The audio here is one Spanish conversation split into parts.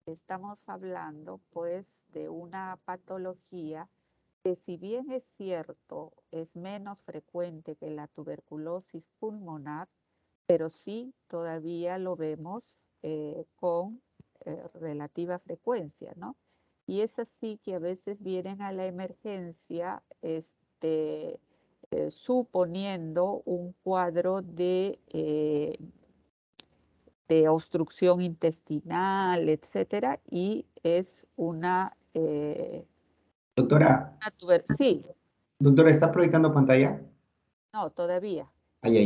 estamos hablando pues de una patología que, si bien es cierto, es menos frecuente que la tuberculosis pulmonar, pero sí todavía lo vemos con relativa frecuencia, ¿no? Y es así que a veces vienen a la emergencia suponiendo un cuadro de obstrucción intestinal, etcétera, y es Doctora, sí, doctora, ¿está proyectando pantalla? no, todavía, Ah, ya,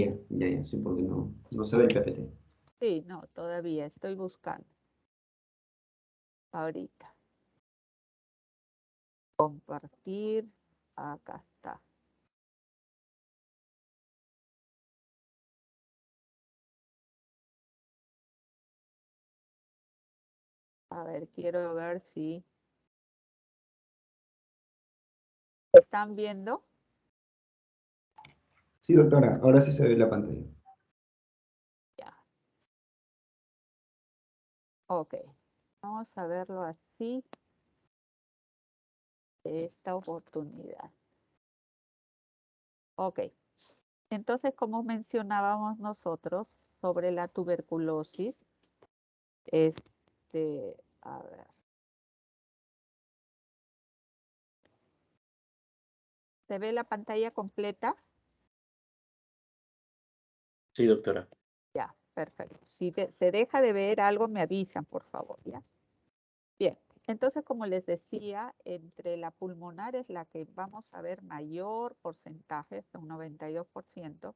sí, porque no se ve el PPT. sí, no, todavía estoy buscando ahorita. Compartir, acá está. A ver, quiero ver si están viendo. Sí, doctora, ahora sí se ve la pantalla. Ya, ok. Vamos a verlo así, de esta oportunidad. Ok, entonces, como mencionábamos nosotros sobre la tuberculosis, a ver, ¿se ve la pantalla completa? Sí, doctora. Ya, perfecto. Si se deja de ver algo, me avisan, por favor, ¿ya? Bien, entonces, como les decía, entre la pulmonar es la que vamos a ver mayor porcentaje, un 92%,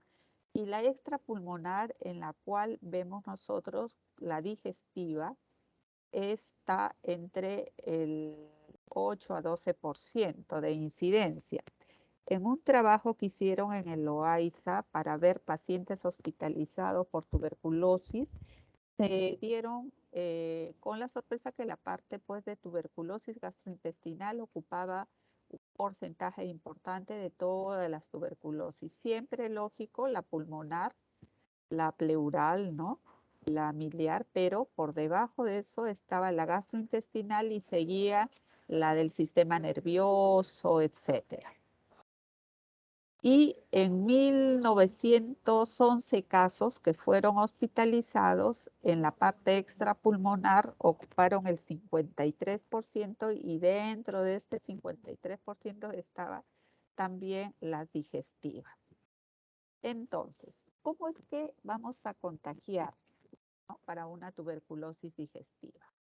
y la extrapulmonar, en la cual vemos nosotros la digestiva, está entre el 8 a 12% de incidencia. En un trabajo que hicieron en el Loaiza para ver pacientes hospitalizados por tuberculosis, se dieron con la sorpresa que la parte pues, de tuberculosis gastrointestinal ocupaba un porcentaje importante de todas las tuberculosis. Siempre lógico, la pulmonar, la pleural, ¿no? La miliar, pero por debajo de eso estaba la gastrointestinal y seguía la del sistema nervioso, etcétera. Y en 1911 casos que fueron hospitalizados en la parte extrapulmonar ocuparon el 53% y dentro de este 53% estaba también las digestivas. Entonces, ¿cómo es que vamos a contagiar, ¿no? Para una tuberculosis digestiva?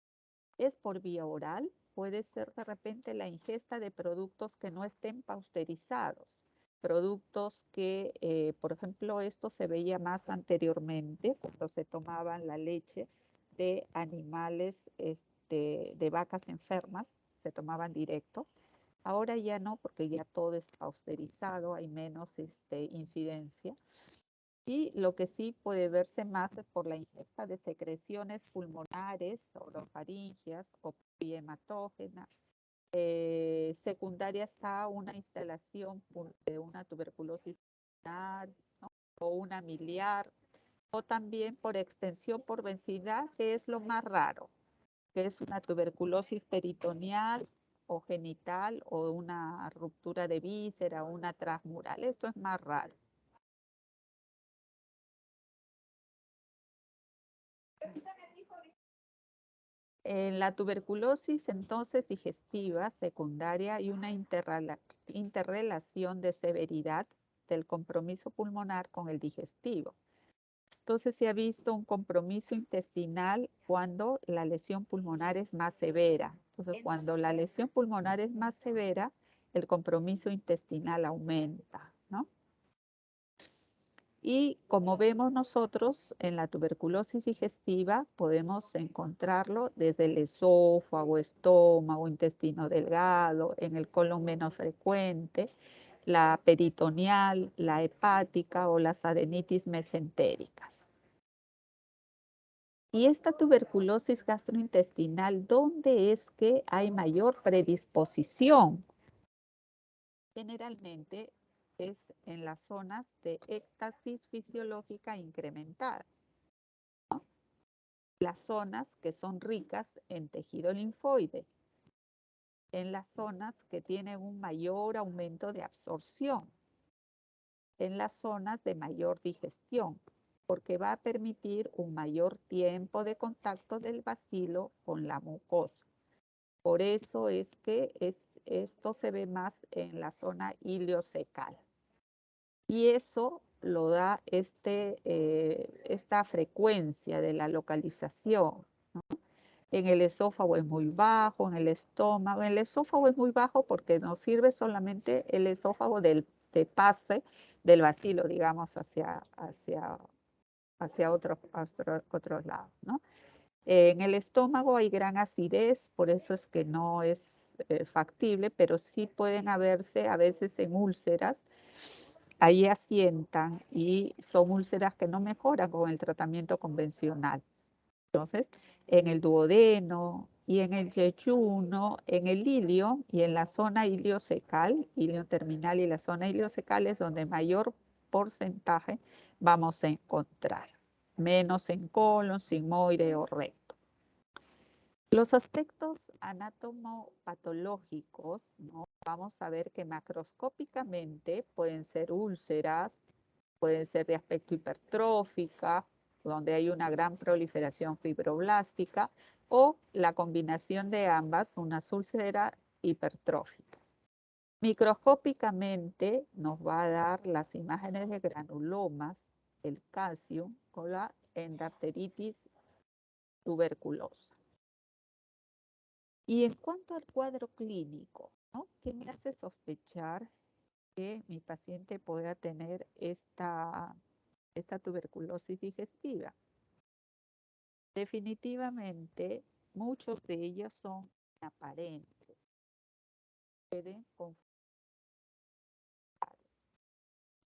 Es por vía oral, puede ser de repente la ingesta de productos que no estén pasteurizados, productos que, por ejemplo, esto se veía más anteriormente cuando se tomaban la leche de animales, de vacas enfermas, se tomaban directo. Ahora ya no, porque ya todo es pasteurizado, hay menos incidencia. Y lo que sí puede verse más es por la ingesta de secreciones pulmonares, orofaringias o hematógena. Secundaria está una instalación de una tuberculosis pulmonar, ¿no? O una miliar, o también por extensión por vencibilidad, que es lo más raro, que es una tuberculosis peritoneal o genital o una ruptura de víscera, una transmural. Esto es más raro. En la tuberculosis, entonces, digestiva secundaria hay una interrelación de severidad del compromiso pulmonar con el digestivo. Entonces, se ha visto un compromiso intestinal cuando la lesión pulmonar es más severa. Entonces, cuando la lesión pulmonar es más severa, el compromiso intestinal aumenta, ¿no? Y como vemos nosotros en la tuberculosis digestiva, podemos encontrarlo desde el esófago, estómago, intestino delgado, en el colon menos frecuente, la peritoneal, la hepática o las adenitis mesentéricas. Y esta tuberculosis gastrointestinal, ¿dónde es que hay mayor predisposición? Generalmente es en las zonas de éxtasis fisiológica incrementada, ¿no? las zonas que son ricas en tejido linfoide, en las zonas que tienen un mayor aumento de absorción, en las zonas de mayor digestión, porque va a permitir un mayor tiempo de contacto del bacilo con la mucosa. Por eso es que esto se ve más en la zona ileocecal. Y eso lo da esta frecuencia de la localización, ¿no? En el esófago es muy bajo, en el estómago. En el esófago es muy bajo porque nos sirve solamente el esófago de pase del bacilo, digamos, hacia otros lados, ¿no? En el estómago hay gran acidez, por eso es que no es factible, pero sí pueden haberse a veces en úlceras. Ahí asientan y son úlceras que no mejoran con el tratamiento convencional. Entonces, en el duodeno y en el yeyuno, en el ilio y en la zona iliocecal, ilio terminal y la zona iliocecal es donde mayor porcentaje vamos a encontrar, menos en colon, sigmoide o recto. Los aspectos anatomopatológicos, ¿no? Vamos a ver que macroscópicamente pueden ser úlceras, pueden ser de aspecto hipertrófica, donde hay una gran proliferación fibroblástica, o la combinación de ambas, unas úlceras hipertróficas. Microscópicamente nos va a dar las imágenes de granulomas, el calcio, con la endarteritis tuberculosa. Y en cuanto al cuadro clínico, ¿no? ¿Qué me hace sospechar que mi paciente pueda tener esta tuberculosis digestiva? Definitivamente, muchos de ellos son aparentes. Pueden confundir.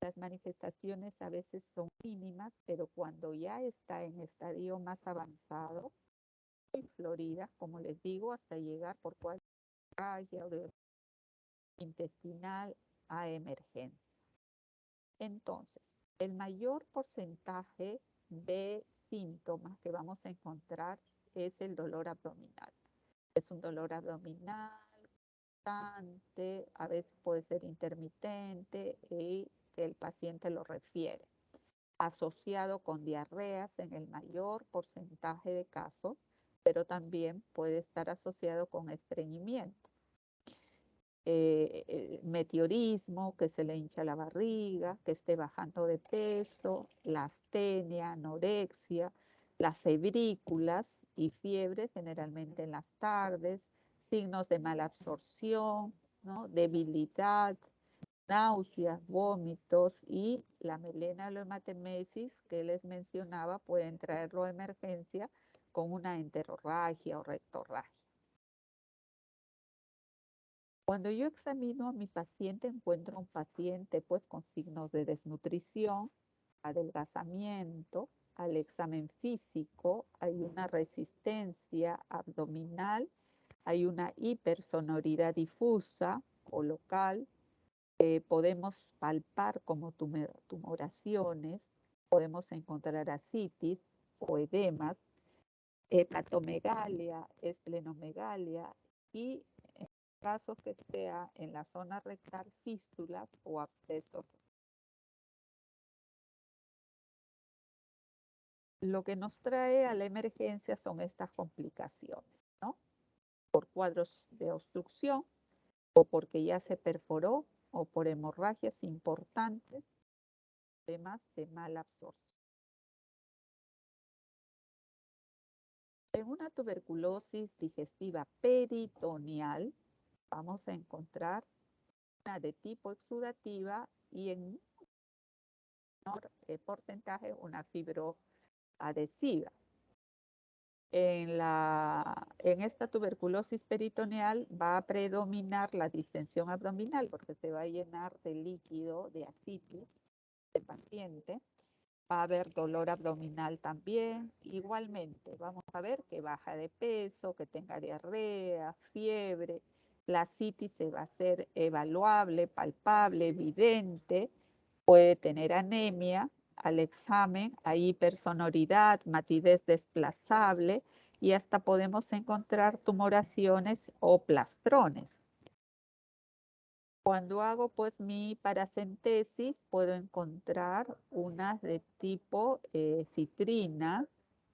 Las manifestaciones a veces son mínimas, pero cuando ya está en estadio más avanzado, muy floridas, como les digo, hasta llegar por cualquier raquia o intestinal a emergencia. Entonces, el mayor porcentaje de síntomas que vamos a encontrar es el dolor abdominal. Es un dolor abdominal constante, a veces puede ser intermitente y que el paciente lo refiere, asociado con diarreas en el mayor porcentaje de casos, pero también puede estar asociado con estreñimiento. Meteorismo, que se le hincha la barriga, que esté bajando de peso, la astenia, anorexia, las febrículas y fiebre generalmente en las tardes, signos de mala absorción, ¿no? Debilidad, náuseas, vómitos y la melena-hematemesis que les mencionaba pueden traerlo a emergencia con una enterorragia o rectorragia. Cuando yo examino a mi paciente, encuentro un paciente pues con signos de desnutrición, adelgazamiento, al examen físico hay una resistencia abdominal, hay una hipersonoridad difusa o local, podemos palpar como tumoraciones, podemos encontrar ascitis o edemas, hepatomegalia, esplenomegalia y casos que sea en la zona rectal, fístulas o abscesos. Lo que nos trae a la emergencia son estas complicaciones, ¿no? Por cuadros de obstrucción o porque ya se perforó o por hemorragias importantes, además de mala absorción. En una tuberculosis digestiva peritoneal vamos a encontrar una de tipo exudativa y en menor porcentaje una fibroadhesiva. En esta tuberculosis peritoneal va a predominar la distensión abdominal porque se va a llenar de líquido, de ascitis, del paciente. Va a haber dolor abdominal también. Igualmente, vamos a ver que baja de peso, que tenga diarrea, fiebre. La ascitis se va a hacer evaluable, palpable, evidente. Puede tener anemia al examen hay hipersonoridad, matidez desplazable y hasta podemos encontrar tumoraciones o plastrones. Cuando hago pues mi paracentesis puedo encontrar unas de tipo citrina,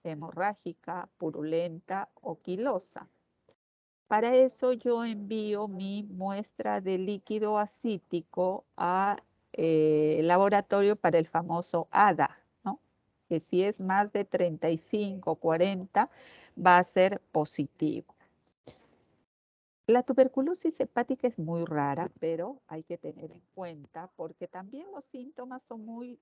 hemorrágica, purulenta o quilosa. Para eso yo envío mi muestra de líquido acítico a laboratorio para el famoso ADA, ¿no? Que si es más de 35, 40, va a ser positivo. La tuberculosis hepática es muy rara, pero hay que tener en cuenta porque también los síntomas son muy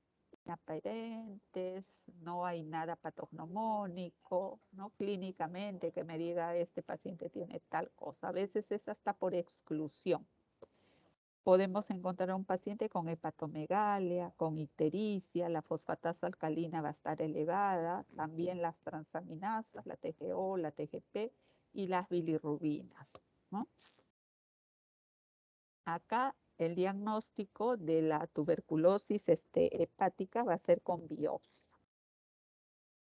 inaparentes, no hay nada patognomónico, no clínicamente que me diga este paciente tiene tal cosa. A veces es hasta por exclusión. Podemos encontrar a un paciente con hepatomegalia, con ictericia, la fosfatasa alcalina va a estar elevada, también las transaminasas, la TGO, la TGP y las bilirrubinas, ¿no? Acá el diagnóstico de la tuberculosis hepática va a ser con biopsia.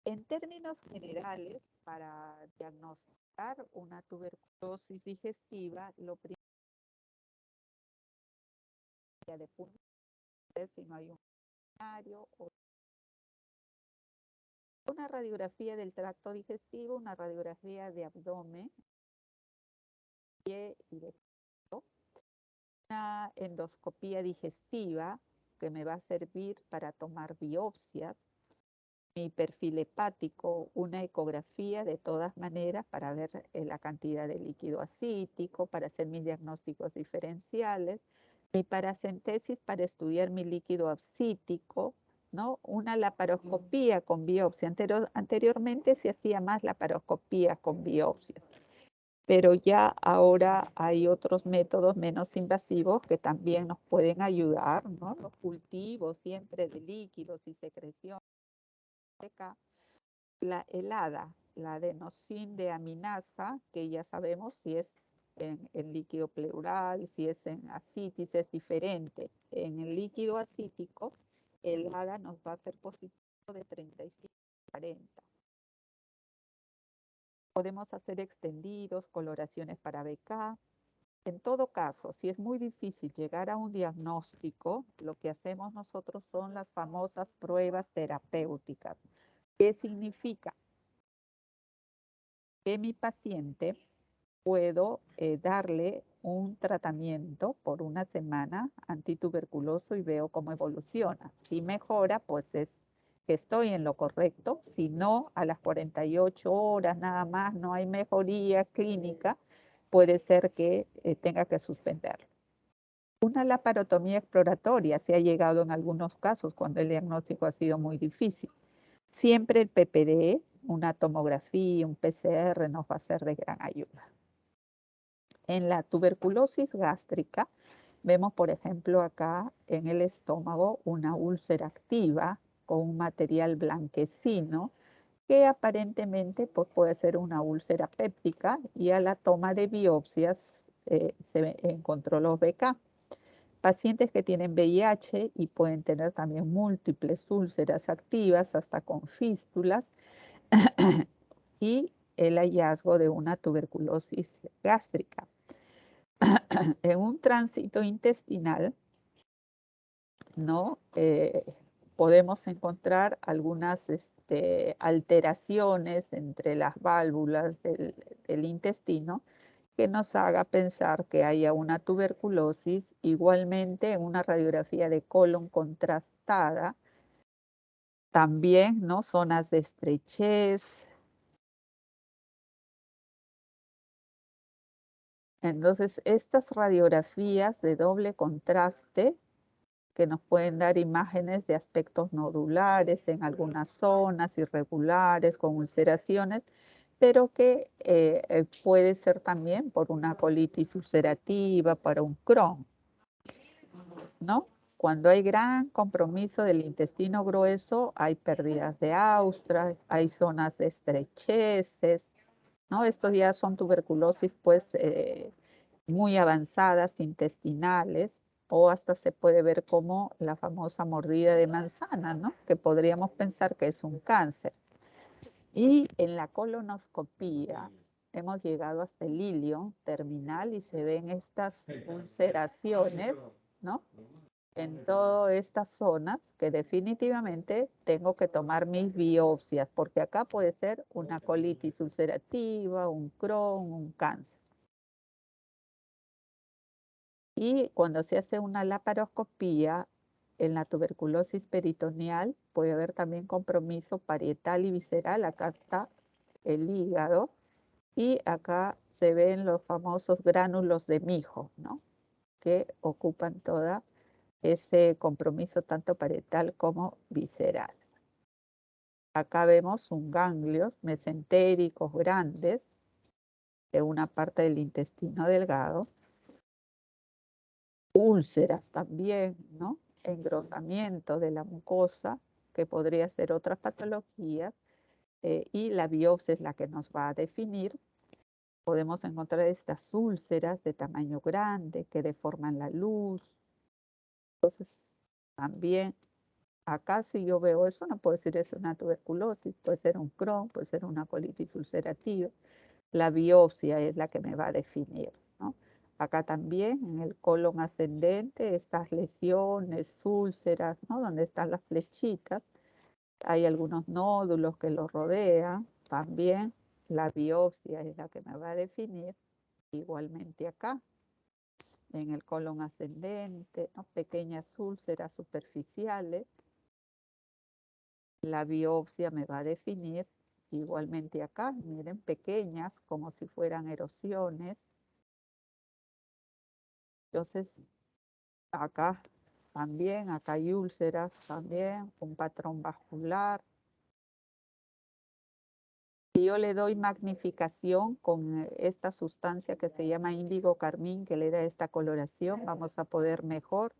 En términos generales, para diagnosticar una tuberculosis digestiva, lo primero de pulmón, si no hay un pulmonario, o una radiografía del tracto digestivo, una radiografía de abdomen, pie y de pecho, una endoscopía digestiva que me va a servir para tomar biopsias, mi perfil hepático, una ecografía de todas maneras para ver la cantidad de líquido acítico, para hacer mis diagnósticos diferenciales, mi paracentesis para estudiar mi líquido acítico, ¿no? Una laparoscopía con biopsia. Anteriormente se hacía más laparoscopía con biopsias, pero ya ahora hay otros métodos menos invasivos que también nos pueden ayudar, ¿no? Los cultivos siempre de líquidos y secreción. La helada, la adenosín de aminasa, que ya sabemos si es en líquido pleural, si es en ascitis, es diferente. En el líquido acítico, el HADA nos va a ser positivo de 35 a 40. Podemos hacer extendidos, coloraciones para BK. En todo caso, si es muy difícil llegar a un diagnóstico, lo que hacemos nosotros son las famosas pruebas terapéuticas. ¿Qué significa? Que mi paciente puedo darle un tratamiento por una semana antituberculoso y veo cómo evoluciona. Si mejora, pues es que estoy en lo correcto. Si no, a las 48 horas nada más no hay mejoría clínica, puede ser que tenga que suspenderlo. Una laparotomía exploratoria se ha llegado en algunos casos cuando el diagnóstico ha sido muy difícil. Siempre el PPD, una tomografía, un PCR nos va a ser de gran ayuda. En la tuberculosis gástrica, vemos por ejemplo acá en el estómago una úlcera activa con un material blanquecino que aparentemente pues, puede ser una úlcera péptica y a la toma de biopsias se encontró los BK. Pacientes que tienen VIH y pueden tener también múltiples úlceras activas hasta con fístulas y el hallazgo de una tuberculosis gástrica. En un tránsito intestinal, ¿no? Podemos encontrar algunas alteraciones entre las válvulas del intestino que nos haga pensar que haya una tuberculosis. Igualmente, en una radiografía de colon contrastada, también, ¿no? Zonas de estrechez. Entonces, estas radiografías de doble contraste que nos pueden dar imágenes de aspectos nodulares en algunas zonas, irregulares, con ulceraciones, pero que puede ser también por una colitis ulcerativa, para un Crohn, ¿no? Cuando hay gran compromiso del intestino grueso, hay pérdidas de Austria, hay zonas de estrecheces, ¿no? Estos ya son tuberculosis, pues, muy avanzadas, intestinales. O hasta se puede ver como la famosa mordida de manzana, ¿no? Que podríamos pensar que es un cáncer. Y en la colonoscopía hemos llegado hasta el hilio terminal y se ven estas ulceraciones, ¿no? En todas estas zonas que definitivamente tengo que tomar mis biopsias, porque acá puede ser una colitis ulcerativa, un Crohn, un cáncer. Y cuando se hace una laparoscopía en la tuberculosis peritoneal, puede haber también compromiso parietal y visceral. Acá está el hígado y acá se ven los famosos gránulos de mijo, ¿no? Que ocupan toda ese compromiso tanto parietal como visceral. Acá vemos un ganglio mesentéricos grandes de una parte del intestino delgado, úlceras también, ¿no? Engrosamiento de la mucosa, que podría ser otras patologías, y la biopsia es la que nos va a definir. Podemos encontrar estas úlceras de tamaño grande que deforman la luz. Entonces, también acá si yo veo eso, no puedo decir es una tuberculosis, puede ser un Crohn, puede ser una colitis ulcerativa. La biopsia es la que me va a definir, ¿no? Acá también en el colon ascendente, estas lesiones, úlceras, ¿no? Donde están las flechitas, hay algunos nódulos que lo rodean. También la biopsia es la que me va a definir. Igualmente acá, en el colon ascendente, ¿no? Pequeñas úlceras superficiales. La biopsia me va a definir. Igualmente acá, miren, pequeñas, como si fueran erosiones. Entonces, acá también, acá hay úlceras también, un patrón vascular. Si yo le doy magnificación con esta sustancia que se llama índigo carmín, que le da esta coloración, vamos a poder mejor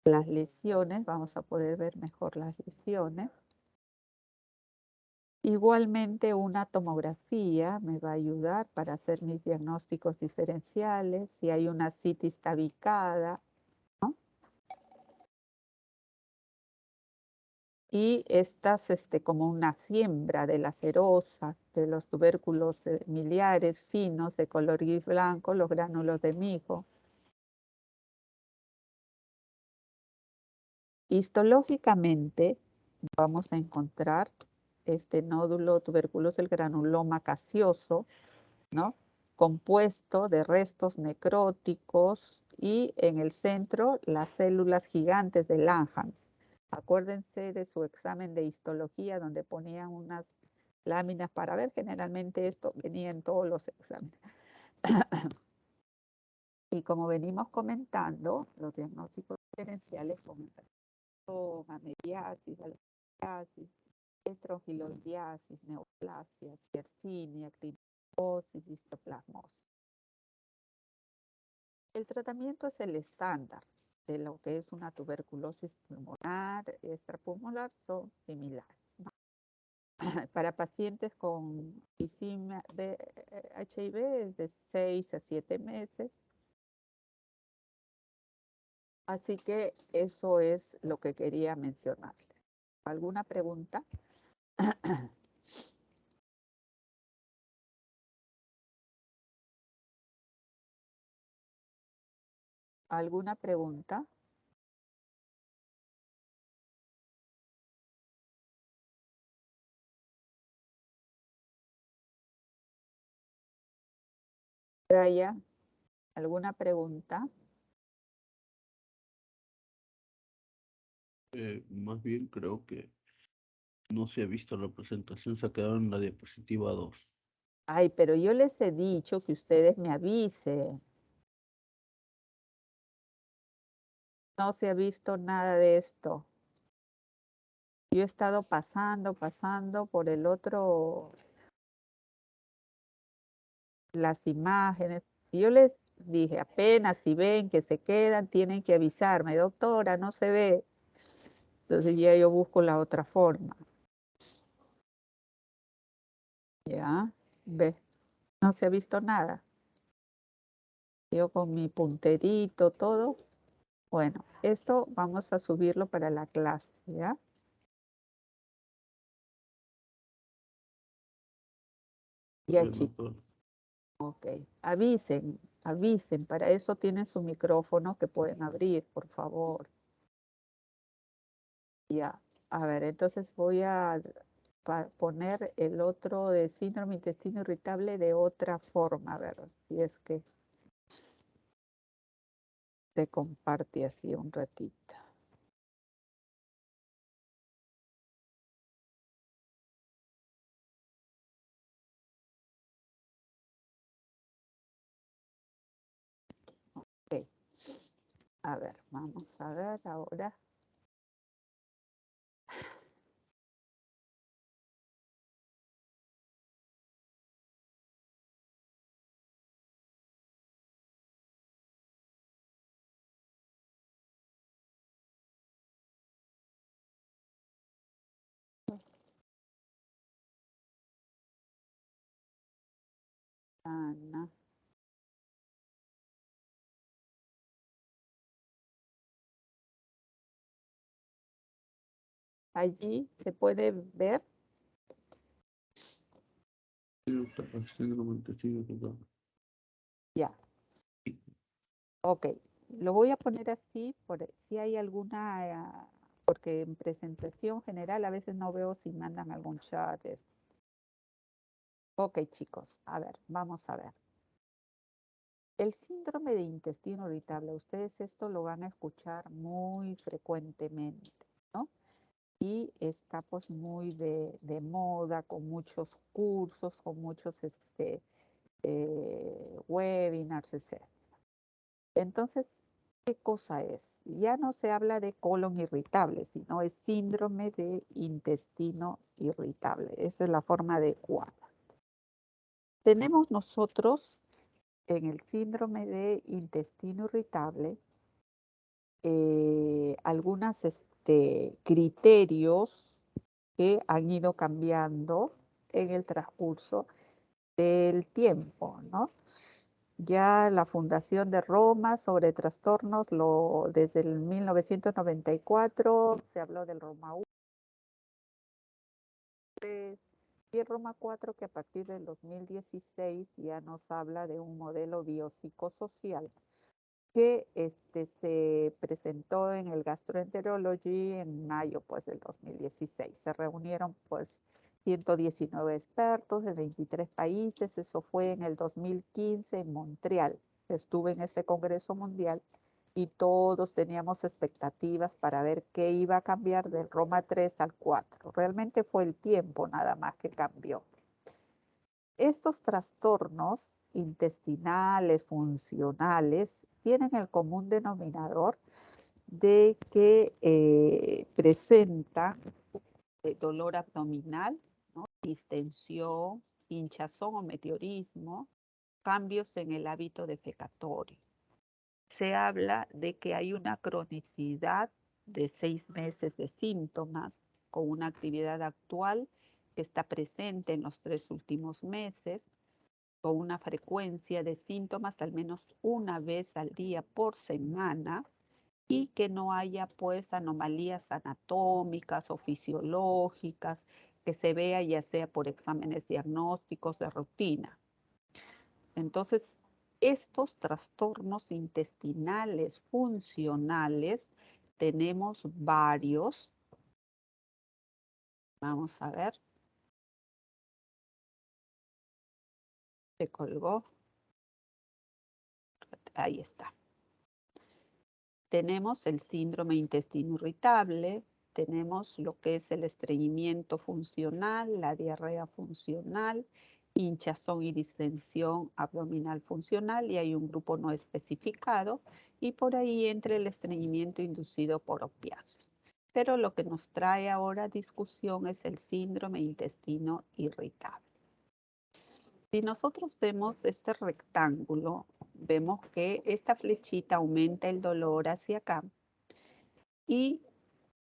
las lesiones, vamos a poder ver mejor las lesiones. Igualmente una tomografía me va a ayudar para hacer mis diagnósticos diferenciales, si hay una citis tabicada, ¿no? Y estas como una siembra de la serosa, de los tubérculos miliares finos de color gris blanco, los gránulos de mijo. Histológicamente vamos a encontrar este nódulo tuberculoso, el granuloma caseoso, ¿no? Compuesto de restos necróticos y en el centro las células gigantes de Langhans. Acuérdense de su examen de histología donde ponían unas láminas para ver, generalmente esto venía en todos los exámenes. Y como venimos comentando, los diagnósticos diferenciales con mediasis, alopecia, estrogiloidiasis, neoplasia, yersinia, actinosis, histoplasmosis. El tratamiento es el estándar de lo que es una tuberculosis pulmonar, extrapulmonar, son similares, ¿no? Para pacientes con HIV es de 6 a 7 meses. Así que eso es lo que quería mencionarles. ¿Alguna pregunta? ¿Alguna pregunta? Raya, ¿alguna pregunta? Más bien creo que no se ha visto la presentación, se ha quedado en la diapositiva 2. Ay, pero yo les he dicho que ustedes me avisen. No se ha visto nada de esto. Yo he estado pasando por el otro, las imágenes. Y yo les dije, apenas si ven que se quedan, tienen que avisarme, doctora, no se ve. Entonces ya yo busco la otra forma. Ya, ve, no se ha visto nada. Yo con mi punterito, todo, Bueno, esto vamos a subirlo para la clase, ¿ya? Ya, Bueno, chicos. doctor. Ok. Avisen, avisen. Para eso tienen su micrófono que pueden abrir, por favor. Ya. A ver, entonces voy a poner el otro de síndrome intestino irritable de otra forma. A ver, si es que se comparte así un ratito. Ok. A ver, vamos a ver ahora. Ana. Allí se puede ver. Síndrome intestino irritable. Ya. Ok. Lo voy a poner así por si hay alguna, porque en presentación general a veces no veo si mandan algún chat. Ok, chicos, a ver, vamos a ver. El síndrome de intestino irritable, ustedes esto lo van a escuchar muy frecuentemente, ¿no? Y está pues muy de moda, con muchos cursos, con muchos webinars, etc. Entonces, ¿qué cosa es? Ya no se habla de colon irritable, sino es síndrome de intestino irritable. Esa es la forma adecuada. Tenemos nosotros en el síndrome de intestino irritable algunos criterios que han ido cambiando en el transcurso del tiempo, ¿no? Ya la fundación de Roma sobre trastornos, desde el 1994 se habló del Roma 1 y el Roma 4 que a partir del 2016 ya nos habla de un modelo biopsicosocial que se presentó en el Gastroenterology en mayo pues, del 2016. Se reunieron pues 119 expertos de 23 países, eso fue en el 2015 en Montreal. Estuve en ese Congreso Mundial y todos teníamos expectativas para ver qué iba a cambiar del Roma 3 al 4. Realmente fue el tiempo nada más que cambió. Estos trastornos intestinales, funcionales, tienen el común denominador de que presentan dolor abdominal, ¿no? Distensión, hinchazón o meteorismo, cambios en el hábito defecatorio. Se habla de que hay una cronicidad de 6 meses de síntomas con una actividad actual que está presente en los 3 últimos meses, con una frecuencia de síntomas al menos una vez al día por semana y que no haya pues anomalías anatómicas o fisiológicas que se vea ya sea por exámenes diagnósticos de rutina. Entonces, estos trastornos intestinales funcionales tenemos varios. Vamos a ver. Se colgó. Ahí está. Tenemos el síndrome intestino irritable, tenemos lo que es el estreñimiento funcional, la diarrea funcional, hinchazón y distensión abdominal funcional y hay un grupo no especificado y por ahí entra el estreñimiento inducido por opiáceos. Pero lo que nos trae ahora a discusión es el síndrome intestino irritable. Si nosotros vemos este rectángulo, vemos que esta flechita aumenta el dolor hacia acá y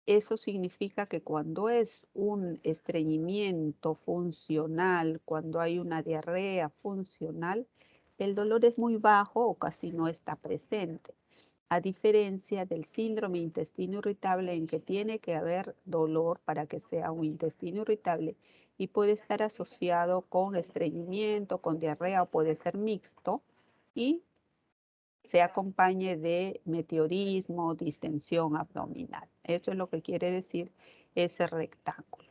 eso significa que cuando es un estreñimiento funcional, cuando hay una diarrea funcional, el dolor es muy bajo o casi no está presente. a diferencia del síndrome de intestino irritable en que tiene que haber dolor para que sea un intestino irritable y puede estar asociado con estreñimiento, con diarrea o puede ser mixto y se acompañe de meteorismo, distensión abdominal. Eso es lo que quiere decir ese rectángulo.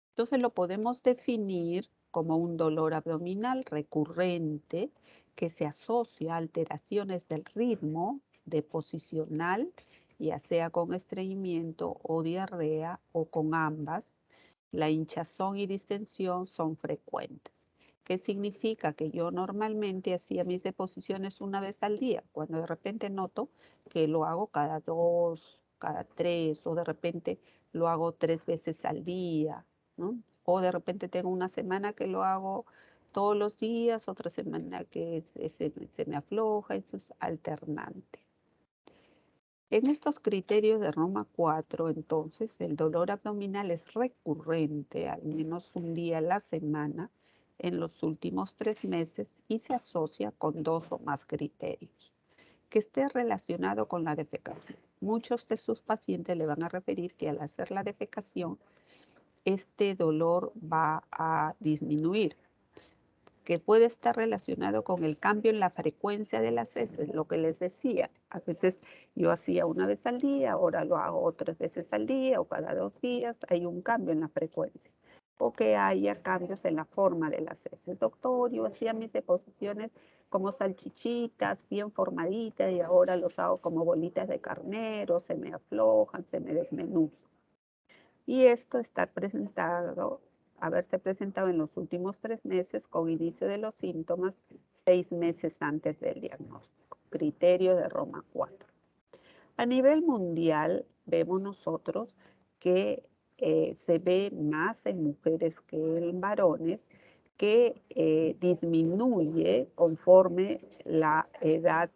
Entonces lo podemos definir como un dolor abdominal recurrente que se asocia a alteraciones del ritmo deposicional, ya sea con estreñimiento o diarrea o con ambas. La hinchazón y distensión son frecuentes. ¿Qué significa? Que yo normalmente hacía mis deposiciones una vez al día, cuando de repente noto que lo hago cada 2, cada 3, o de repente lo hago 3 veces al día, ¿no? O de repente tengo una semana que lo hago todos los días, otra semana que se me afloja, eso es alternante. En estos criterios de Roma 4, entonces, el dolor abdominal es recurrente, al menos un día a la semana, en los últimos 3 meses y se asocia con 2 o más criterios. Que esté relacionado con la defecación. Muchos de sus pacientes le van a referir que al hacer la defecación, este dolor va a disminuir, que puede estar relacionado con el cambio en la frecuencia de las heces, lo que les decía. A veces yo hacía una vez al día, ahora lo hago 3 veces al día o cada 2 días, hay un cambio en la frecuencia. O que haya cambios en la forma de las heces. Doctor, yo hacía mis deposiciones como salchichitas, bien formaditas, y ahora los hago como bolitas de carnero, se me aflojan, se me desmenuzan. Y esto está presentado, haberse presentado en los últimos 3 meses con inicio de los síntomas 6 meses antes del diagnóstico. Criterio de Roma 4. A nivel mundial, vemos nosotros que se ve más en mujeres que en varones, que disminuye conforme la edad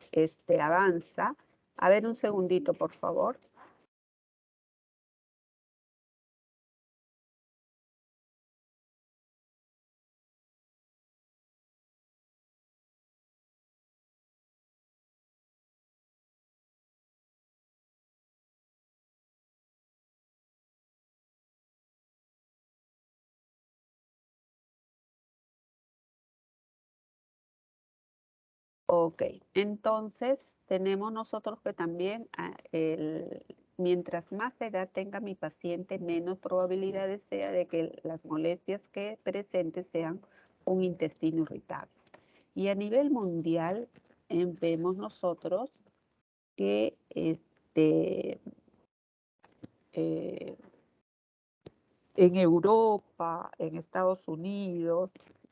avanza. A ver, un segundito, por favor. Ok, entonces tenemos nosotros que también, mientras más edad tenga mi paciente, menos probabilidades sea de que las molestias que presente sean un intestino irritable. Y a nivel mundial, vemos nosotros que en Europa, en Estados Unidos,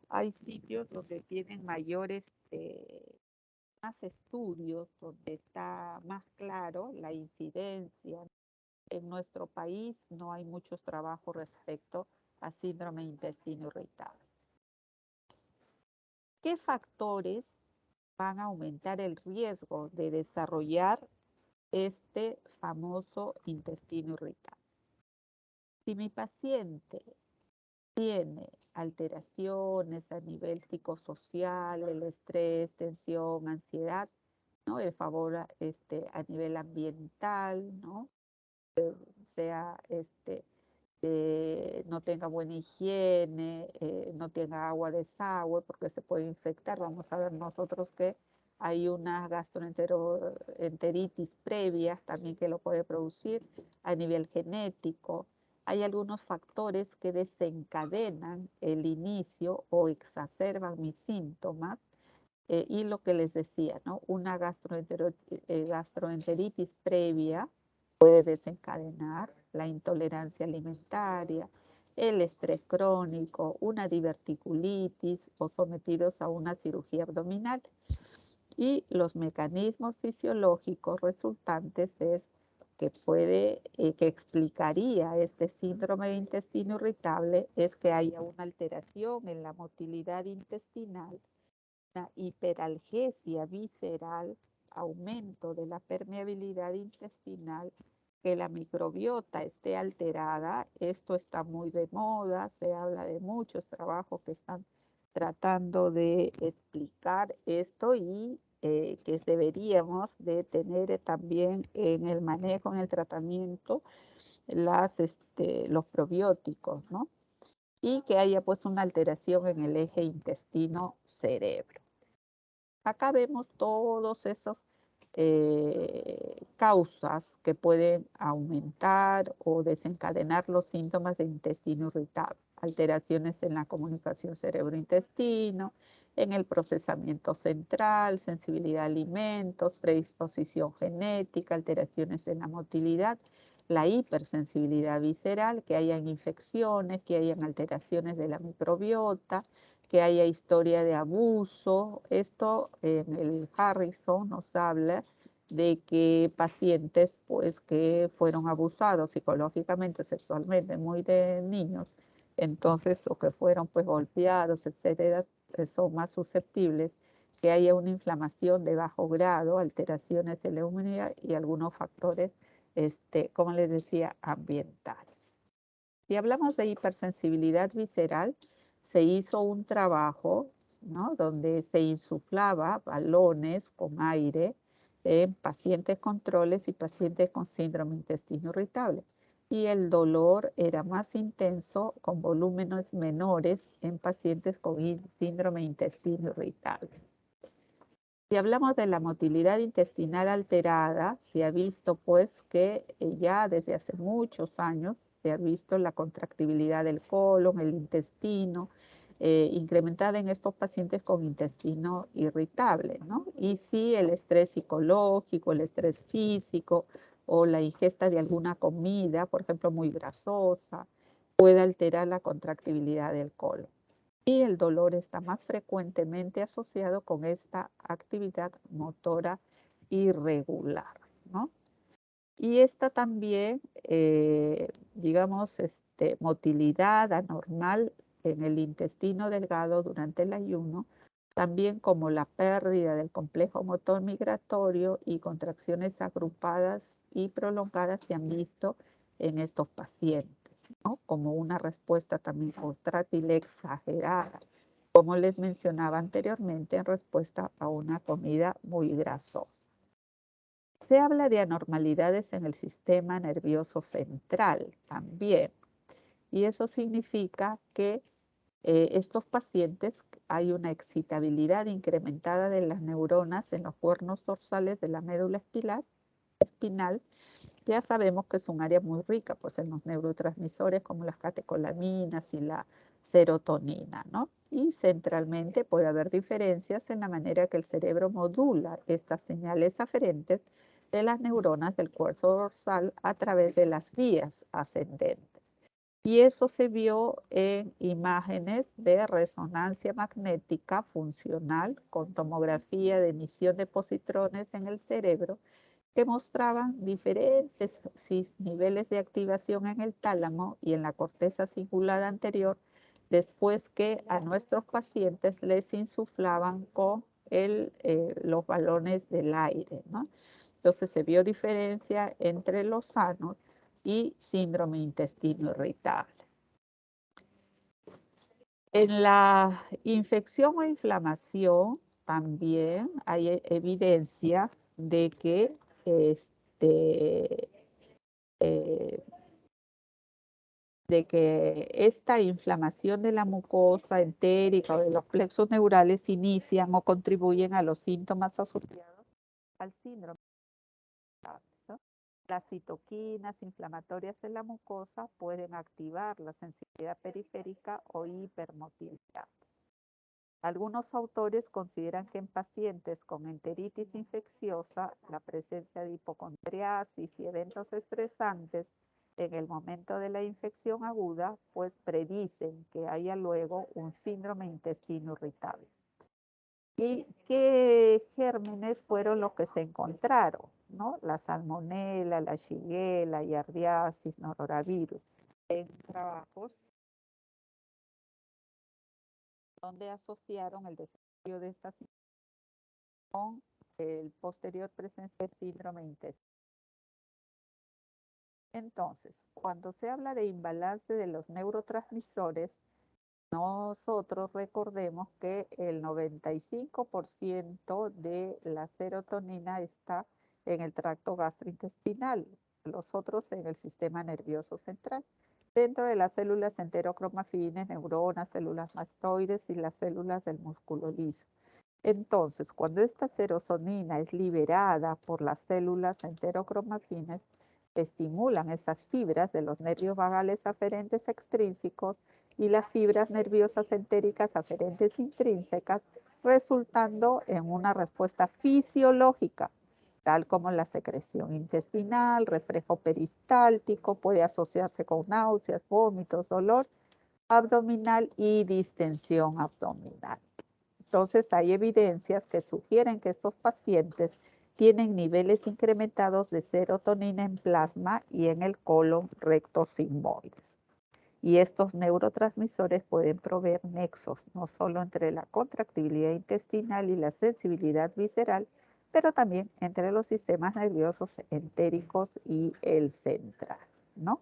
hay sitios donde tienen mayores más estudios, donde está más claro la incidencia. En nuestro país no hay muchos trabajos respecto a síndrome de intestino irritable. ¿Qué factores van a aumentar el riesgo de desarrollar este famoso intestino irritable? Si mi paciente tiene alteraciones a nivel psicosocial, el estrés, tensión, ansiedad, ¿no? El favor a nivel ambiental, ¿no? Sea no tenga buena higiene, no tenga agua de desagüe porque se puede infectar. Vamos a ver nosotros que hay una gastroenteritis previa también que lo puede producir a nivel genético. Hay algunos factores que desencadenan el inicio o exacerban mis síntomas. Y lo que les decía, ¿no? Una gastroenteritis previa puede desencadenar la intolerancia alimentaria, el estrés crónico, una diverticulitis o sometidos a una cirugía abdominal. Y los mecanismos fisiológicos resultantes es que que explicaría este síndrome de intestino irritable es que haya una alteración en la motilidad intestinal, una hiperalgesia visceral, aumento de la permeabilidad intestinal, que la microbiota esté alterada. Esto está muy de moda, se habla de muchos trabajos que están tratando de explicar esto y que deberíamos de tener también en el manejo, en el tratamiento, los probióticos, ¿no? Y que haya pues una alteración en el eje intestino-cerebro. Acá vemos todos esos causas que pueden aumentar o desencadenar los síntomas de intestino irritable, alteraciones en la comunicación cerebro-intestino, en el procesamiento central, sensibilidad a alimentos, predisposición genética, alteraciones en la motilidad, la hipersensibilidad visceral, que hayan infecciones, que hayan alteraciones de la microbiota, que haya historia de abuso. Esto en el Harrison nos habla de que pacientes pues que fueron abusados psicológicamente, sexualmente, muy de niños, entonces, o que fueron pues golpeados, etcétera, son más susceptibles que haya una inflamación de bajo grado, alteraciones de la inmunidad y algunos factores, como les decía, ambientales. Si hablamos de hipersensibilidad visceral, se hizo un trabajo, ¿no?, donde se insuflaba balones con aire en pacientes controles y pacientes con síndrome intestino irritable. Y el dolor era más intenso con volúmenes menores en pacientes con síndrome intestino irritable. Si hablamos de la motilidad intestinal alterada, se ha visto pues que ya desde hace muchos años se ha visto la contractibilidad del colon, el intestino, incrementada en estos pacientes con intestino irritable, ¿no? Y si el estrés psicológico, el estrés físico o la ingesta de alguna comida, por ejemplo, muy grasosa, puede alterar la contractibilidad del colon. Y el dolor está más frecuentemente asociado con esta actividad motora irregular, ¿no? Y esta también, digamos, motilidad anormal en el intestino delgado durante el ayuno, también como la pérdida del complejo motor migratorio y contracciones agrupadas y prolongadas se han visto en estos pacientes, ¿no? Como una respuesta también contráctil exagerada, como les mencionaba anteriormente, en respuesta a una comida muy grasosa. Se habla de anormalidades en el sistema nervioso central también, y eso significa que estos pacientes hay una excitabilidad incrementada de las neuronas en los cuernos dorsales de la médula espinal. Ya sabemos que es un área muy rica pues, en los neurotransmisores como las catecolaminas y la serotonina, ¿no? Y centralmente puede haber diferencias en la manera que el cerebro modula estas señales aferentes de las neuronas del cuerpo dorsal a través de las vías ascendentes. Y eso se vio en imágenes de resonancia magnética funcional con tomografía de emisión de positrones en el cerebro que mostraban diferentes niveles de activación en el tálamo y en la corteza cingulada anterior después que a nuestros pacientes les insuflaban con los balones del aire, ¿no? Entonces se vio diferencia entre los sanos y síndrome intestino irritable. En la infección o inflamación también hay evidencia de que esta inflamación de la mucosa entérica o de los plexos neurales inician o contribuyen a los síntomas asociados al síndrome, ¿no? Las citoquinas inflamatorias en la mucosa pueden activar la sensibilidad periférica o hipermotilidad. Algunos autores consideran que en pacientes con enteritis infecciosa, la presencia de hipocondriasis y eventos estresantes en el momento de la infección aguda, pues predicen que haya luego un síndrome intestino irritable. ¿Y qué gérmenes fueron los que se encontraron? ¿No? La salmonela, la shigella, yardiasis, norovirus. En trabajos donde asociaron el desarrollo de estas con el posterior presencia de síndrome intestinal. Entonces, cuando se habla de imbalance de los neurotransmisores, nosotros recordemos que el 95% de la serotonina está en el tracto gastrointestinal, los otros en el sistema nervioso central, dentro de las células enterocromafines, neuronas, células mastoides y las células del músculo liso. Entonces, cuando esta serotonina es liberada por las células enterocromafines, estimulan esas fibras de los nervios vagales aferentes extrínsecos y las fibras nerviosas entéricas aferentes intrínsecas, resultando en una respuesta fisiológica, tal como la secreción intestinal, reflejo peristáltico, puede asociarse con náuseas, vómitos, dolor abdominal y distensión abdominal. Entonces, hay evidencias que sugieren que estos pacientes tienen niveles incrementados de serotonina en plasma y en el colon recto sigmoides. Y estos neurotransmisores pueden proveer nexos, no solo entre la contractibilidad intestinal y la sensibilidad visceral, pero también entre los sistemas nerviosos entéricos y el central, ¿no?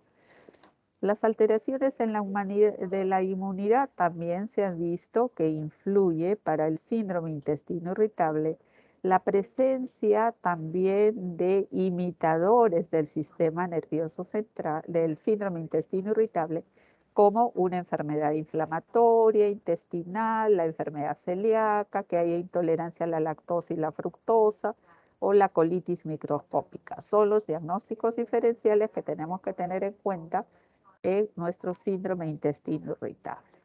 Las alteraciones en de la inmunidad también se han visto que influye para el síndrome intestino irritable la presencia también de imitadores del sistema nervioso central, del síndrome intestino irritable, como una enfermedad inflamatoria intestinal, la enfermedad celíaca, que haya intolerancia a la lactosa y la fructosa, o la colitis microscópica. Son los diagnósticos diferenciales que tenemos que tener en cuenta en nuestro síndrome intestino irritable.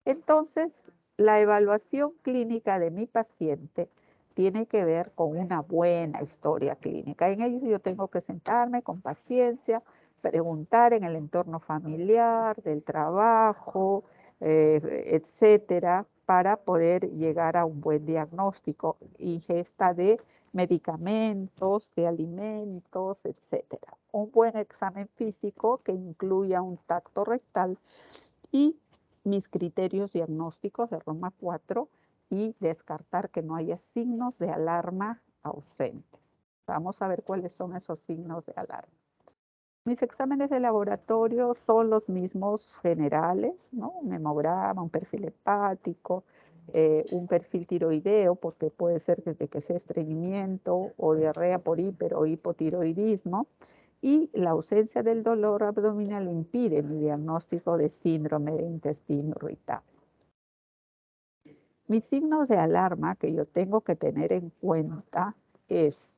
Entonces, la evaluación clínica de mi paciente tiene que ver con una buena historia clínica. En ello yo tengo que sentarme con paciencia, preguntar en el entorno familiar, del trabajo, etcétera, para poder llegar a un buen diagnóstico, ingesta de medicamentos, de alimentos, etcétera. Un buen examen físico que incluya un tacto rectal y mis criterios diagnósticos de Roma 4 y descartar que no haya signos de alarma ausentes. Vamos a ver cuáles son esos signos de alarma. Mis exámenes de laboratorio son los mismos generales, ¿no? Un hemograma, un perfil hepático, un perfil tiroideo, porque puede ser desde que sea estreñimiento o diarrea por hiper o hipotiroidismo, y la ausencia del dolor abdominal impide mi diagnóstico de síndrome de intestino irritable. Mis signos de alarma que yo tengo que tener en cuenta es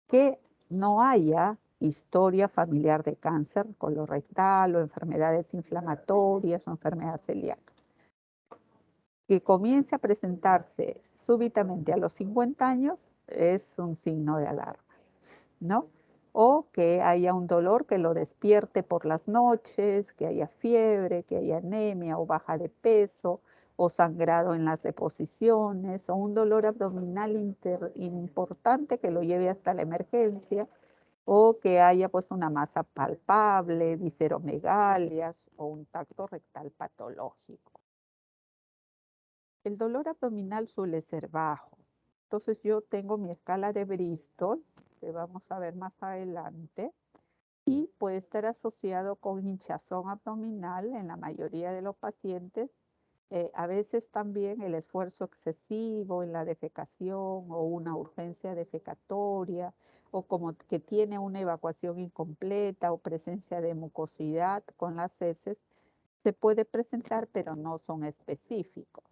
que no haya historia familiar de cáncer colorectal o enfermedades inflamatorias o enfermedad celíaca. Que comience a presentarse súbitamente a los 50 años es un signo de alarma, ¿no? O que haya un dolor que lo despierte por las noches, que haya fiebre, que haya anemia o baja de peso, o sangrado en las deposiciones, o un dolor abdominal importante que lo lleve hasta la emergencia, o que haya pues una masa palpable, visceromegalias o un tacto rectal patológico. El dolor abdominal suele ser bajo. Entonces yo tengo mi escala de Bristol, que vamos a ver más adelante, y puede estar asociado con hinchazón abdominal en la mayoría de los pacientes. A veces también el esfuerzo excesivo en la defecación o una urgencia defecatoria, o como que tiene una evacuación incompleta o presencia de mucosidad con las heces, se puede presentar, pero no son específicos.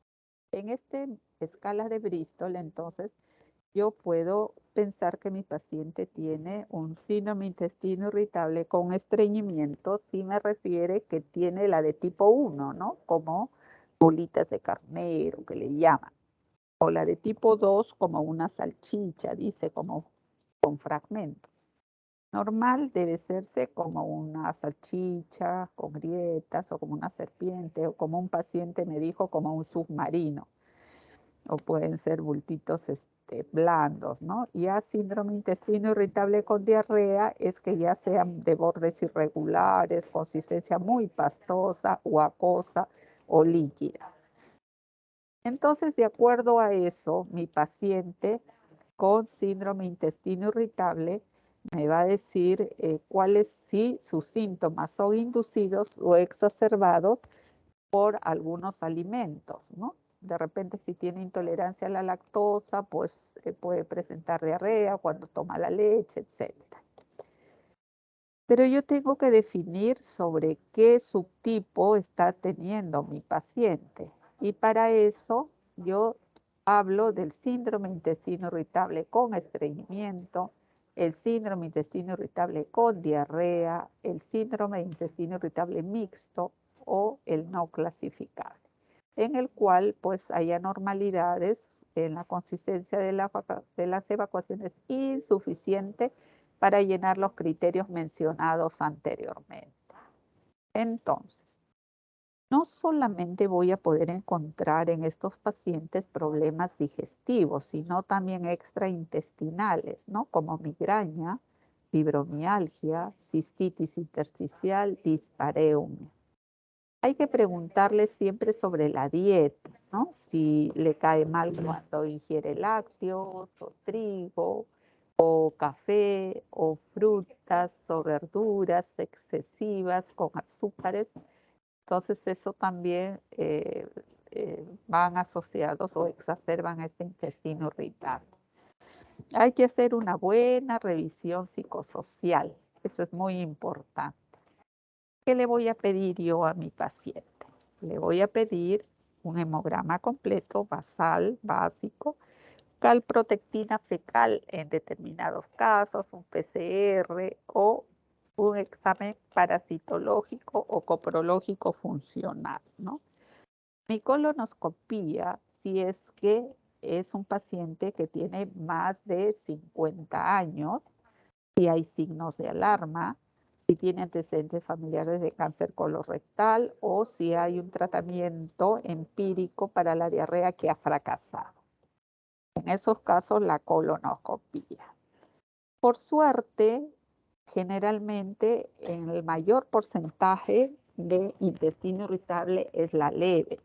En esta escala de Bristol, entonces, yo puedo pensar que mi paciente tiene un síndrome intestino irritable con estreñimiento, si me refiere que tiene la de tipo 1, ¿no? Como bolitas de carnero, que le llaman. O la de tipo 2 como una salchicha, dice, como con fragmentos. Normal debe serse como una salchicha con grietas o como una serpiente o como un paciente me dijo como un submarino. O pueden ser bultitos blandos, ¿no? Ya síndrome intestino irritable con diarrea es que ya sean de bordes irregulares, consistencia muy pastosa o acuosa o líquida. Entonces, de acuerdo a eso, mi paciente con síndrome intestino irritable me va a decir cuáles si sus síntomas son inducidos o exacerbados por algunos alimentos, ¿no? De repente si tiene intolerancia a la lactosa, pues puede presentar diarrea cuando toma la leche, etc. Pero yo tengo que definir sobre qué subtipo está teniendo mi paciente. Y para eso yo hablo del síndrome intestino irritable con estreñimiento, el síndrome intestino irritable con diarrea, el síndrome intestino irritable mixto o el no clasificable, en el cual pues hay anormalidades en la consistencia de las evacuaciones insuficiente para llenar los criterios mencionados anteriormente. Entonces, no solamente voy a poder encontrar en estos pacientes problemas digestivos, sino también extraintestinales, ¿no? Como migraña, fibromialgia, cistitis intersticial, dispareunia. Hay que preguntarle siempre sobre la dieta, ¿no? Si le cae mal cuando ingiere lácteos o trigo, o café, o frutas, o verduras excesivas con azúcares. Entonces eso también van asociados o exacerban este intestino irritable. Hay que hacer una buena revisión psicosocial. Eso es muy importante. ¿Qué le voy a pedir yo a mi paciente? Le voy a pedir un hemograma completo, basal, básico, calprotectina fecal en determinados casos, un PCR o un examen parasitológico o coprológico funcional, ¿no? Mi colonoscopía, si es que es un paciente que tiene más de 50 años, si hay signos de alarma, si tiene antecedentes familiares de cáncer colorectal o si hay un tratamiento empírico para la diarrea que ha fracasado. En esos casos, la colonoscopía. Por suerte, generalmente en el mayor porcentaje de intestino irritable es la leve,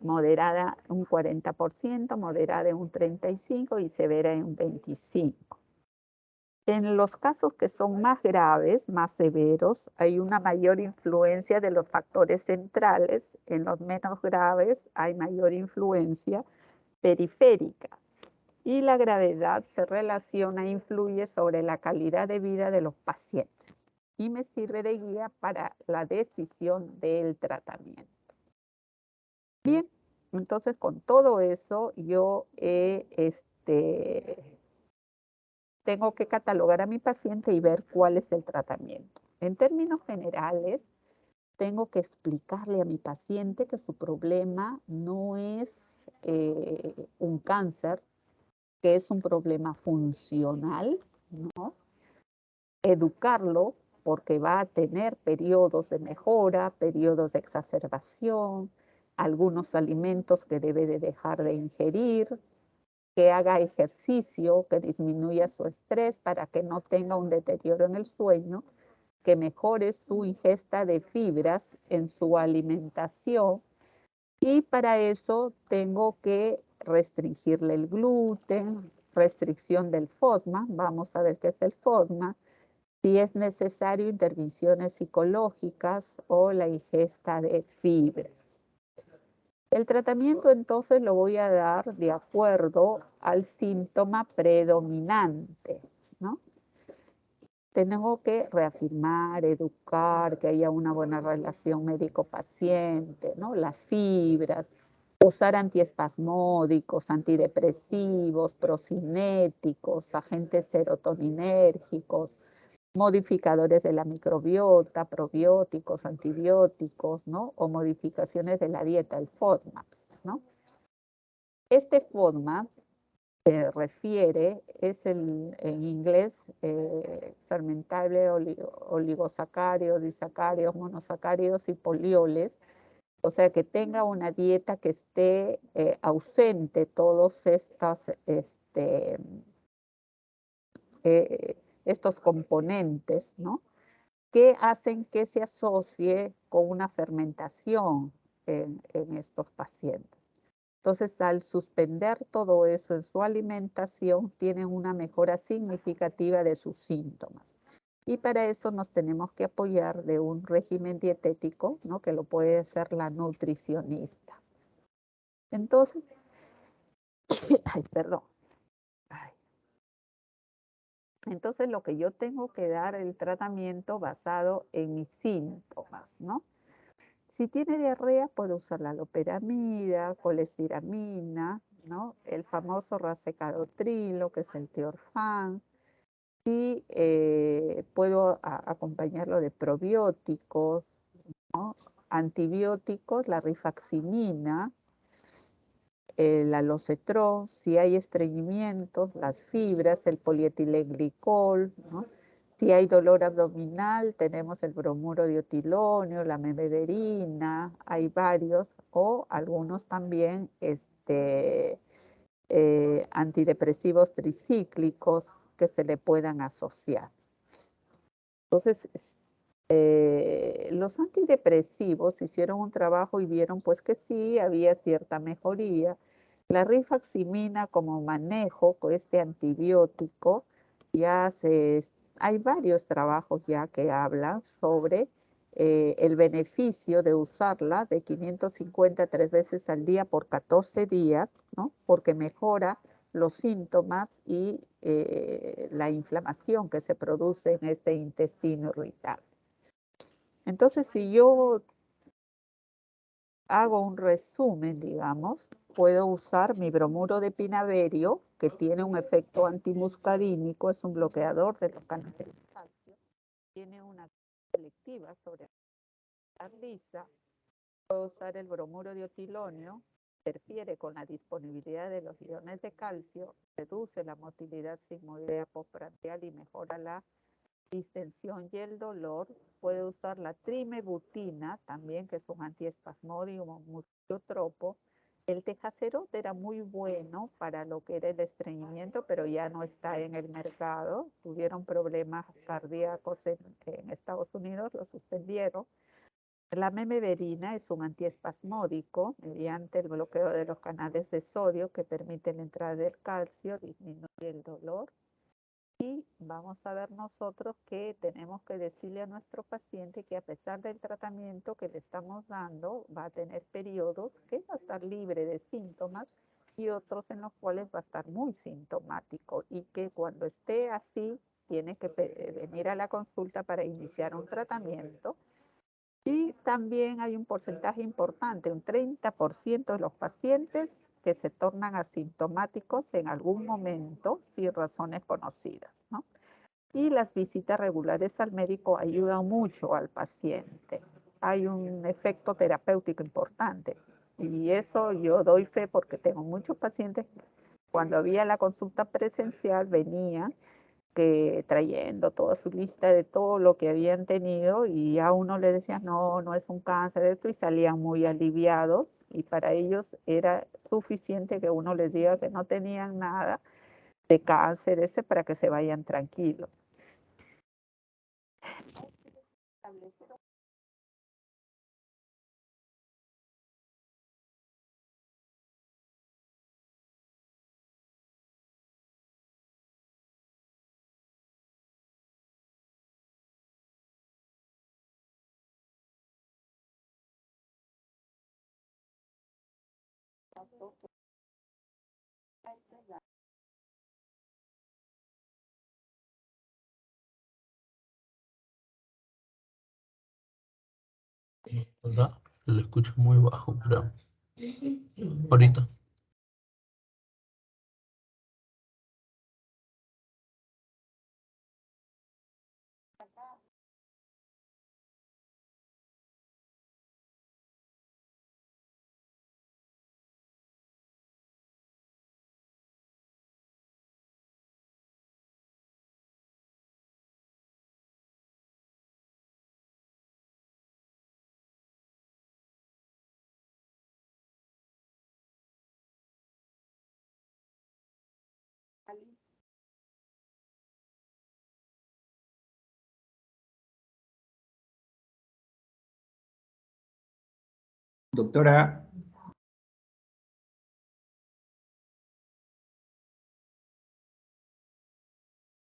moderada un 40%, moderada en un 35% y severa en un 25%. En los casos que son más graves, más severos, hay una mayor influencia de los factores centrales. En los menos graves hay mayor influencia periférica. Y la gravedad se relaciona e influye sobre la calidad de vida de los pacientes y me sirve de guía para la decisión del tratamiento. Bien, entonces con todo eso yo tengo que catalogar a mi paciente y ver cuál es el tratamiento. En términos generales, tengo que explicarle a mi paciente que su problema no es un cáncer, que es un problema funcional, ¿no? Educarlo porque va a tener periodos de mejora, periodos de exacerbación, algunos alimentos que debe de dejar de ingerir, que haga ejercicio, que disminuya su estrés para que no tenga un deterioro en el sueño, que mejore su ingesta de fibras en su alimentación. Y para eso tengo que restringirle el gluten, restricción del FODMAP, vamos a ver qué es el FODMAP, si es necesario intervenciones psicológicas o la ingesta de fibras. El tratamiento entonces lo voy a dar de acuerdo al síntoma predominante, ¿no? Tengo que reafirmar, educar, que haya una buena relación médico-paciente, ¿no? Las fibras, usar antiespasmódicos, antidepresivos, procinéticos, agentes serotoninérgicos, modificadores de la microbiota, probióticos, antibióticos, ¿no? O modificaciones de la dieta, el FODMAP, ¿no? Este FODMAP se refiere, en inglés, fermentable oligosacáridos, disacáridos, monosacáridos y polioles, o sea, que tenga una dieta que esté ausente todos estos componentes, ¿no? Que hacen que se asocie con una fermentación en estos pacientes. Entonces, al suspender todo eso en su alimentación, tienen una mejora significativa de sus síntomas. Y para eso nos tenemos que apoyar de un régimen dietético, ¿no? Que lo puede hacer la nutricionista. Entonces, ay, perdón. Ay. Entonces, lo que yo tengo que dar el tratamiento basado en mis síntomas, ¿no? Si tiene diarrea, puede usar la loperamida, colestiramina, ¿no? El famoso racecadotrilo, que es el Tiorfan. Y puedo acompañarlo de probióticos, ¿no? Antibióticos, la rifaximina, el alocetrón, si hay estreñimientos, las fibras, el polietilenglicol, ¿no? Si hay dolor abdominal, tenemos el bromuro dietilonio, la memeverina, hay varios, o algunos también antidepresivos tricíclicos que se le puedan asociar. Entonces, los antidepresivos hicieron un trabajo y vieron pues que sí, había cierta mejoría. La rifaximina como manejo con este antibiótico, hay varios trabajos ya que hablan sobre el beneficio de usarla de 550 3 veces al día por 14 días, ¿no? Porque mejora los síntomas y la inflamación que se produce en este intestino irritable. Entonces, si yo hago un resumen, digamos, puedo usar mi bromuro de pinaverio, que tiene un efecto antimuscarínico, es un bloqueador de los canales de calcio, tiene una selectiva sobre la lisa. Puedo usar el bromuro de otilonio, interfiere con la disponibilidad de los iones de calcio, reduce la motilidad sigmoidea postprandial y mejora la distensión y el dolor. Puede usar la trimebutina también, que es un antiespasmódico musculotropo. El tejacerot era muy bueno para lo que era el estreñimiento, pero ya no está en el mercado. Tuvieron problemas cardíacos en Estados Unidos, lo suspendieron. La memeverina es un antiespasmódico mediante el bloqueo de los canales de sodio que permite la entrada del calcio, disminuye el dolor. Y vamos a ver nosotros que tenemos que decirle a nuestro paciente que a pesar del tratamiento que le estamos dando, va a tener periodos que va a estar libre de síntomas y otros en los cuales va a estar muy sintomático y que cuando esté así tiene que venir a la consulta para iniciar un tratamiento. Y también hay un porcentaje importante, un 30% de los pacientes que se tornan asintomáticos en algún momento sin razones conocidas, ¿no? Y las visitas regulares al médico ayudan mucho al paciente. Hay un efecto terapéutico importante y eso yo doy fe porque tengo muchos pacientes que cuando había la consulta presencial venían que trayendo toda su lista de todo lo que habían tenido y a uno le decían, no, no es un cáncer, esto, y salían muy aliviados y para ellos era suficiente que uno les diga que no tenían nada de cáncer ese para que se vayan tranquilos. ¿Verdad? Lo escucho muy bajo, pero ahorita. Doctora,